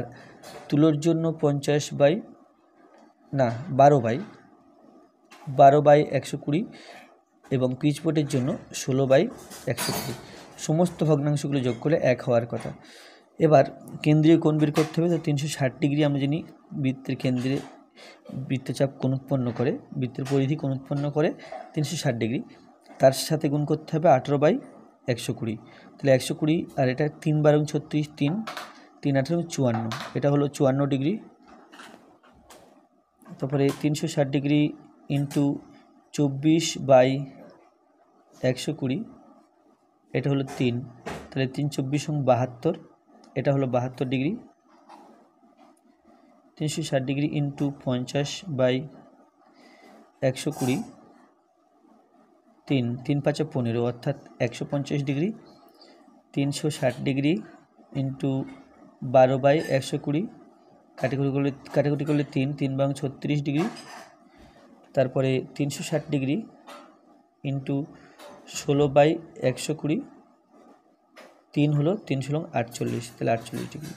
S1: তুলোর জন্য 12/120 এবং পিচবোর্ডের জন্য 16/120। সমস্ত ভগ্নাংশগুলো যোগ করলে 1 হওয়ার কথা। এবার কেন্দ্রীয় কোণ বের করতে হবে। তো 360 ডিগ্রি আমরা জানি বৃত্তের কেন্দ্রে বৃত্তচাপ কোণ উৎপন্ন করে, বৃত্তের পরিধি কোণ উৎপন্ন করে 360 ডিগ্রি, তার সাথে গুণ করতে হবে 18/120, তাহলে 120 আর এটা 3 12 36, 3 3 18 54, এটা হলো 54 ডিগ্রি। তারপরে 360 ডিগ্রি ইন্টু 24/120, এটা হলো 3, তাহলে 3 24 72, এটা হলো 72 ডিগ্রি। 360 ডিগ্রি ইন্টু 50/120, 3 3 5 15, অর্থাৎ 150 ডিগ্রি। 360 ডিগ্রি ইন্টু 12/120, কাটাকুটি করলে 3 3 বাং 36 ডিগ্রি। তারপরে 360 ডিগ্রি ইন্টু 16/120, 3 হলো 3 16 48, তাহলে 48 ডিগ্রি।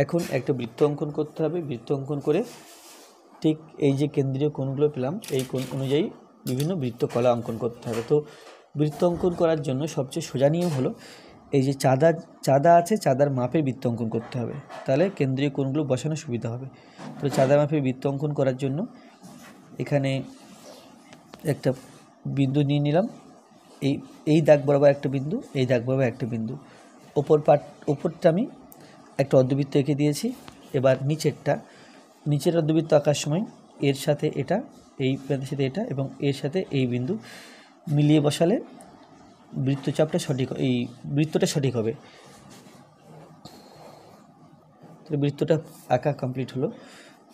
S1: এখন একটা বৃত্ত অঙ্কন করতে হবে। বৃত্ত অঙ্কন করে ঠিক এই যে কেন্দ্রীয় কোণগুলো পেলাম, এই কোণ অনুযায়ী বিভিন্ন বৃত্তকলা অঙ্কন করতে হবে। তো বৃত্ত অঙ্কন করার জন্য সবচেয়ে সোজা নিয়ম হলো এই যে চাঁদা আছে, চাঁদার মাপে বৃত্ত অঙ্কন করতে হবে, তাহলে কেন্দ্রীয় কোণগুলো বসানো সুবিধা হবে। তো চাঁদার মাপে বৃত্ত অঙ্কন করার জন্য এখানে একটা বিন্দু নিয়ে নিলাম, এই দাগ বরাবর একটা বিন্দু, এই দাগ বরাবর একটা বিন্দু, ওপরটা আমি একটা অর্ধবৃত্ত এঁকে দিয়েছি। এবার নিচের অর্ধবৃত্ত আঁকার সময় এর সাথে এটা, এই প্রান্তের সাথে এটা এবং এর সাথে এই বিন্দু মিলিয়ে বসালে বৃত্তচাপটা সঠিক, এই বৃত্তটা সঠিক হবে। তো বৃত্তটা আঁকা কমপ্লিট হলো।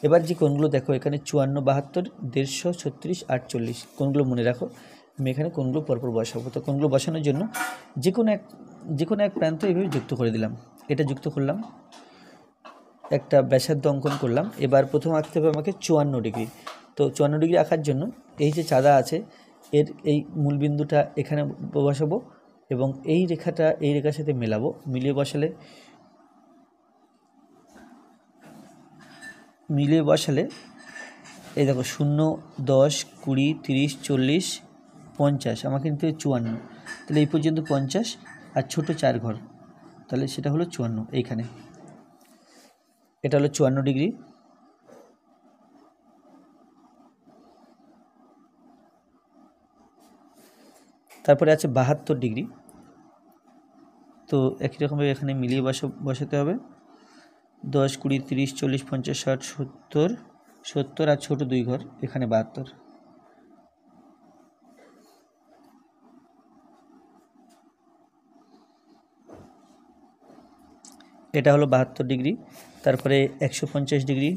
S1: এবার যে কোণগুলো দেখো, এখানে 54, 72, 150, 36, 48 কোণগুলো মনে রাখো। আমি এখানে কোণগুলো পরপর বসাবো। তো কোণগুলো বসানোর জন্য যে কোনো এক প্রান্ত এইভাবে যুক্ত করে দিলাম। এটা যুক্ত করলাম, একটা ব্যাসার্ধ অঙ্কন করলাম। এবার প্রথম আঁকতে হবে আমাকে 54 ডিগ্রি। তো 54 ডিগ্রি আঁকার জন্য এই যে চাঁদা আছে এর এই মূল বিন্দুটা এখানে বসাবো এবং এই রেখাটা এই রেখার সাথে মেলাবো। মিলিয়ে বসালে এই দেখো 0, 10, 20, 30, 40, 50, আমার কিন্তু 54, তাহলে এই পর্যন্ত 50 আর ছোট 4 ঘর, তাহলে সেটা হলো 54। এইখানে এটা হলো 54 ডিগ্রি। তারপরে আছে 72 ডিগ্রি। তো একই রকমভাবে এখানে মিলিয়ে বসাতে হবে। 10, 20, 30, 40, 50, 60, 70 আর ছোট 2 ঘর, এখানে 72। এটা হলো 72 ডিগ্রি। তারপরে 150 ডিগ্রি,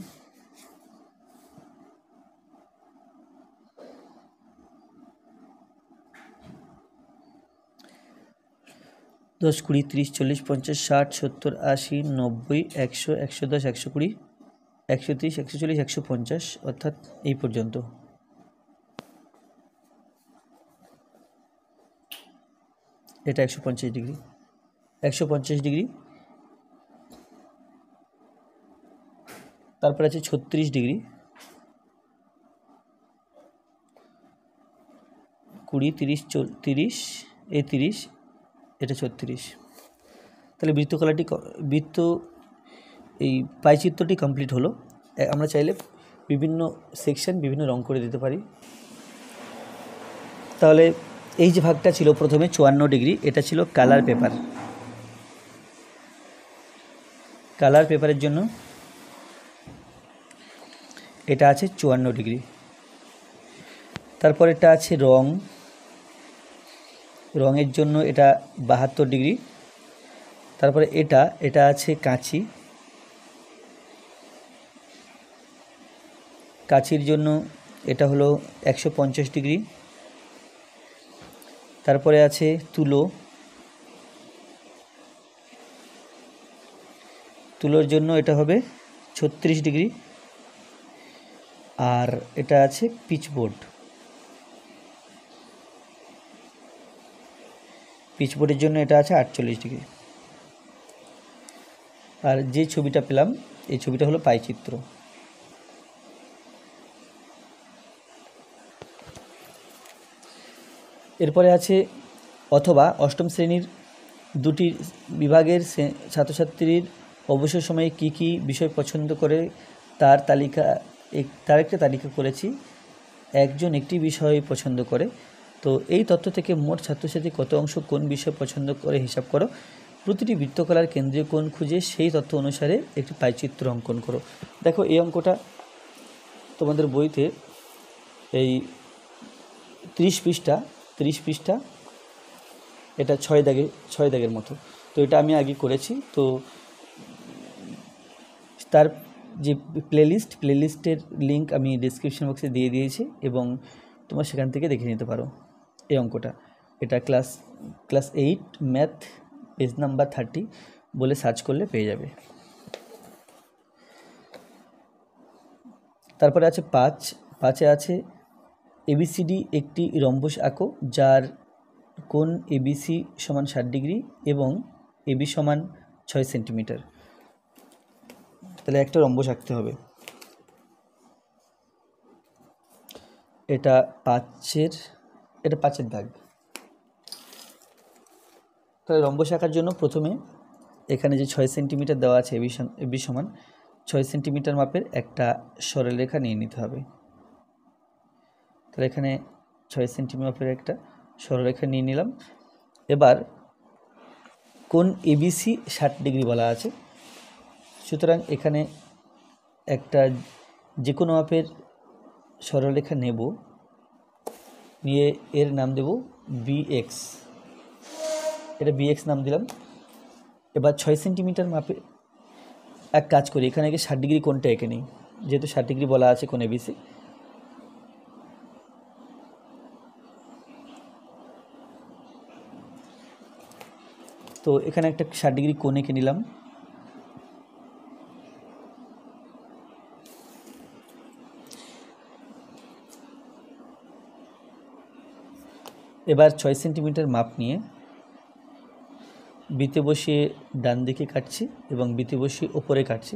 S1: 10, 20, 30, 40, 50, 60, 70, 80, 90, 100, 110, 120, 130, 140, 150, অর্থাৎ এই পর্যন্ত। এটা 150 ডিগ্রি, 150 ডিগ্রি। তারপর আছে 36 ডিগ্রি, 20, 30, 30, এই 30, এটা 36। তাহলে বৃত্ত এই পাইচিত্রটি কমপ্লিট হলো। আমরা চাইলে বিভিন্ন সেকশন বিভিন্ন রং করে দিতে পারি। তাহলে এই যে ভাগটা ছিল প্রথমে 54 ডিগ্রি, এটা ছিল কালার পেপারের জন্য এটা আছে 54 ডিগ্রি। তারপর এটা আছে রঙের জন্য এটা 72 ডিগ্রি। তারপরে এটা আছে কাঁচির জন্য এটা হলো 150 ডিগ্রি। তারপরে আছে তুলোর জন্য এটা হবে 36 ডিগ্রি। আর এটা আছে পিচবোর্ডের জন্য এটা আছে 48 ডিগ্রি। আর যে ছবিটা পেলাম এই ছবিটা হলো পাইচিত্র। এরপরে আছে অথবা অষ্টম শ্রেণীর দুটি বিভাগের ছাত্রছাত্রীর অবসর সময়ে কি কি বিষয় পছন্দ করে তার একটা তালিকা করেছি। একজন একটি বিষয় পছন্দ করে। তো এই তথ্য থেকে মোট ছাত্রছাত্রী কত অংশ কোন বিষয় পছন্দ করে হিসাব করো। প্রতিটি বৃত্তকলার কেন্দ্রীয় কোণ খুঁজে সেই তথ্য অনুসারে একটি পাইচিত্র অঙ্কন করো। দেখো এই অঙ্কটা তোমাদের বইতে এই 30 পৃষ্ঠা, এটা 6 দাগের মতো। তো এটা আমি আগে করেছি। তো তার যে প্লেলিস্টের লিঙ্ক আমি ডেসক্রিপশন বক্সে দিয়ে দিয়েছি এবং তোমরা সেখান থেকে দেখে নিতে পারো এই অঙ্কটা। এটা ক্লাস 8 ম্যাথ পেজ নাম্বার 30 বলে সার্চ করলে পেয়ে যাবে। তারপরে আছে 5 আছে এবিসিডি একটি রম্বস আঁকো যার কোণ এবিসি সমান 60 ডিগ্রি এবং এবি সমান 6 সেন্টিমিটার। তাহলে একটা রম্বস আঁকতে হবে। এটা 5-এর দাগ। তাহলে রম্বস আঁকার জন্য প্রথমে এখানে যে 6 সেন্টিমিটার দেওয়া আছে এবি সমান 6 সেন্টিমিটার মাপের একটা সরলরেখা নিয়ে নিতে হবে। তাহলে এখানে 6 সেন্টিমিটার মাপের একটা সরলরেখা নিয়ে নিলাম। এবার কোণ এবিসি 60 ডিগ্রি বলা আছে, সুতরাং এখানে একটা যে কোনো মাপের সরলরেখা নেব, নিয়ে এর নাম দেব বিএক্স, এটা বিএক্স নাম দিলাম। এবার 6 সেন্টিমিটার মাপে এক কাজ করি, এখানে 60 ডিগ্রি কোণটা এঁকে নিই, যেহেতু 60 ডিগ্রি বলা আছে কোণ এবিসি। তো এখানে একটা 60 ডিগ্রি কোণ এঁকে নিলাম। এবার 6 সেন্টিমিটার মাপ নিয়ে বিতে বসিয়ে ডান দিকে কাটছি এবং বিতে বসিয়ে ওপরে কাটছি।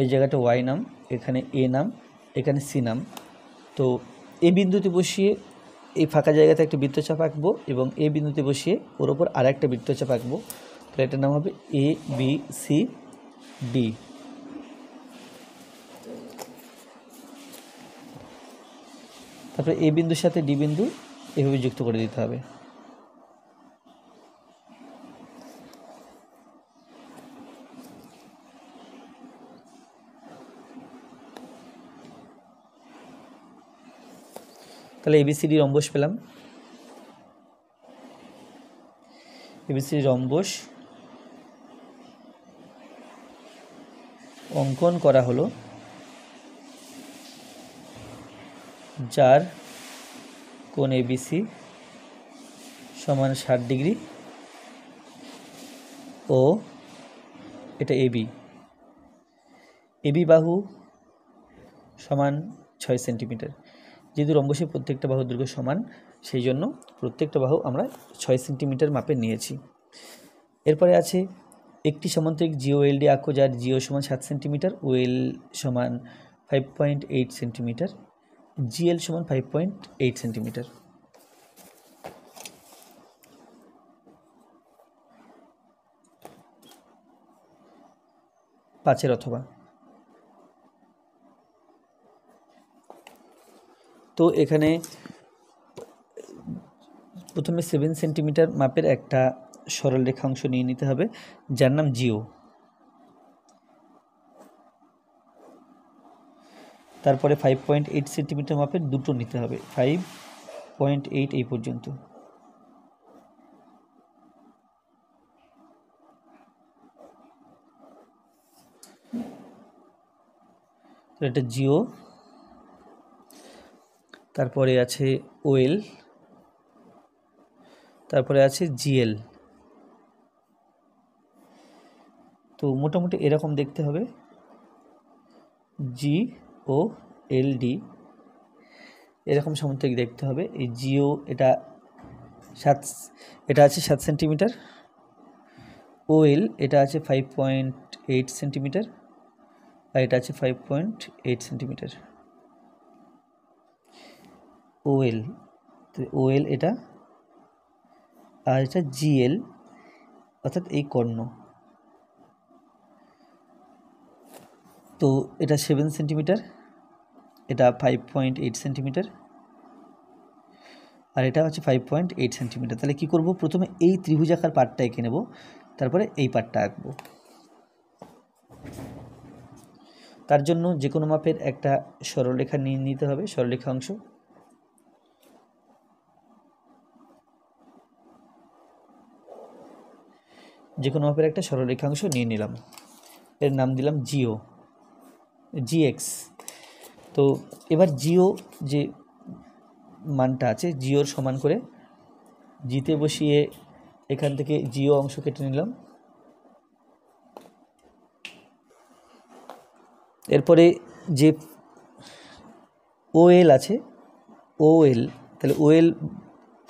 S1: এই জায়গাটা ওয়াই নাম, এখানে এ নাম, এখানে সি নাম। তো এ বিন্দুতে বসিয়ে এই ফাঁকা জায়গাতে একটা বৃত্তচাপ আঁকবো এবং এ বিন্দুতে বসিয়ে ওর ওপর আর একটা বৃত্তচাপ আঁকবো। তাহলে এটার নাম হবে এ বি সি ডি। তারপরে এ বিন্দুর সাথে ডি বিন্দু এভাবে যুক্ত করে দিতে হবে। তাহলে এবিসিডি রম্বস পেলাম। এবিসিডি রম্বস অঙ্কন করা হলো, যার কোণ এবিসি সমান 60 ডিগ্রি ও এটা এবি, এবি বাহু সমান 6 সেন্টিমিটার। যেহেতু রম্বসের প্রত্যেকটা বাহুর দৈর্ঘ্য সমান, সেই জন্য প্রত্যেকটা বাহু আমরা 6 সেন্টিমিটার মাপে নিয়েছি। এরপরে আছে একটি সমান্তরিক জিওএলডি আঁকো, যার জিও সমান 7 সেন্টিমিটার, ওএল সমান 5.8 সেন্টিমিটার, জিএল সমান 5.8 সেন্টিমিটার। পাঁচের অথবা। তো এখানে প্রথমে 7 সেন্টিমিটার মাপের একটা সরল রেখাংশ নিয়ে নিতে হবে, যার নাম জিও। তারপরে 5.8 সেন্টিমিটার মাপের দুটো নিতে হবে, 5.8 এই পর্যন্ত। তো এটা জিও। তারপরে আছে ওএল, তারপরে আছে জিএল। তো মোটামুটি এরকম দেখতে হবে, জি ও এল ডি এরকম সামুদ্রিক দেখতে হবে। এই জিও এটা আছে 7 সেন্টিমিটার, ওএল এটা আছে 5.8 সেন্টিমিটার, আর এটা আছে 5.8 সেন্টিমিটার। ওএল এটা, আর এটা জিএল অর্থাৎ এই কর্ণ। তো এটা 7 সেন্টিমিটার, এটা 5.8 সেন্টিমিটার, আর এটা হচ্ছে 5.8 সেন্টিমিটার। তাহলে কী করব, প্রথমে এই ত্রিভুজাকার পার্টটা এঁকে নেব, তারপরে এই পার্টটা আঁকবো। তার জন্য যে কোনো মাপের একটা সরলরেখা নিয়ে নিতে হবে, সরলরেখা অংশ। যে কোনো মাপের একটা সরলরেখাংশ নিয়ে নিলাম, এর নাম দিলাম জিও, জিএক্স। তো এবার জিও যে মানটা আছে, জিওর সমান করে জিতে বসিয়ে এখান থেকে জিও অংশ কেটে নিলাম। এরপরে যে ওএল আছে, ওএল, তাহলে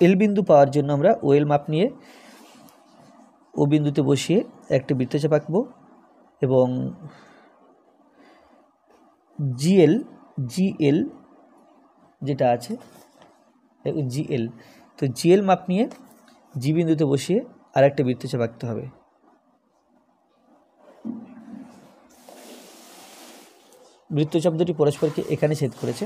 S1: এল বিন্দু পাওয়ার জন্য আমরা ওএল মাপ নিয়ে ও বিন্দুতে বসিয়ে একটা বৃত্তচাপ আঁকবো এবং জিএল যেটা আছে জিএল, তো জিএল মাপ নিয়ে জি বিন্দুতে বসিয়ে আর একটা বৃত্তচাপ আঁকতে হবে। বৃত্তচাপ দুটি পরস্পরকে এখানে ছেদ করেছে।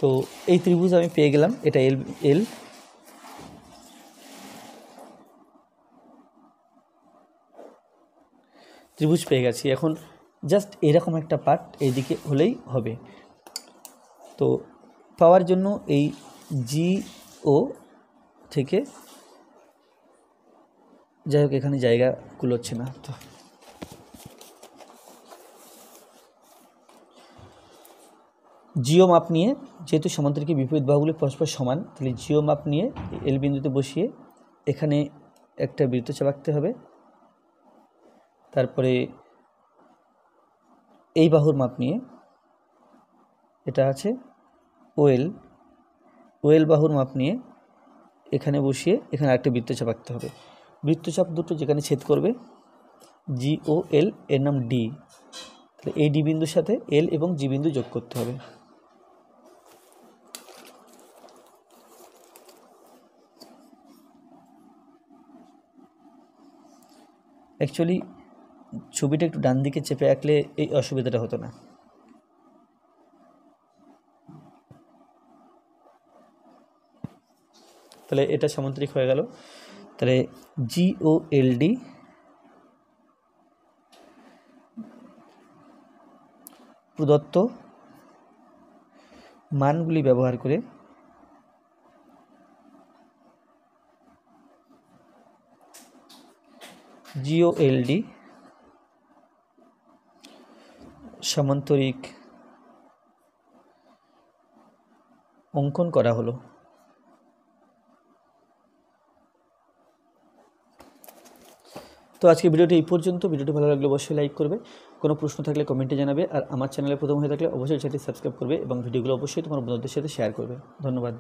S1: তো এই ত্রিভুজ আমি পেয়ে গেলাম, এটা এল এল ত্রিভুজ পেয়ে গেছি। এখন জাস্ট এরকম একটা পার্ট এইদিকে হলেই হবে। তো পাওয়ার জন্য এই জি ও থেকে, যাই হোক এখানে জায়গা কুলোচ্ছে না, তো জিও মাপ নিয়ে, যেহেতু সমান্তরিক বিপরীত বাহুগুলি পরস্পর সমান, তাহলে জিও মাপ নিয়ে এল বিন্দুতে বসিয়ে এখানে একটা বৃত্তচাপ আঁকতে হবে। তারপরে এই বাহুর মাপ নিয়ে, এটা আছে ওএল, ওএল বাহুর মাপ নিয়ে এখানে বসিয়ে এখানে আরেকটা বৃত্তচাপ আঁকতে হবে। বৃত্তচাপ দুটো যেখানে ছেদ করবে জি ও এল, এর নাম ডি, তাহলে এই ডি বিন্দুর সাথে এল এবং জি বিন্দু যোগ করতে হবে। অ্যাকচুয়ালি ছবিটা একটু ডান দিকে চেপে আঁকলে এই অসুবিধাটা হতো না। তাহলে এটা সামান্তরিক হয়ে গেল। তাহলে জি ও এল ডি প্রদত্ত মানগুলি ব্যবহার করে জি ও এল ডি সামান্তরিক অঙ্কন করা হলো। তো আজকে ভিডিওটি এই পর্যন্ত। ভিডিওটি ভালো লাগলে অবশ্যই লাইক করবে, কোনো প্রশ্ন থাকলে কমেন্টে জানাবে, আর আমার চ্যানেলে প্রথম হয়ে থাকলে অবশ্যই চ্যানেলটি সাবস্ক্রাইব করবে এবং ভিডিওগুলো অবশ্যই তোমার বন্ধুদের সাথে শেয়ার করবে। ধন্যবাদ।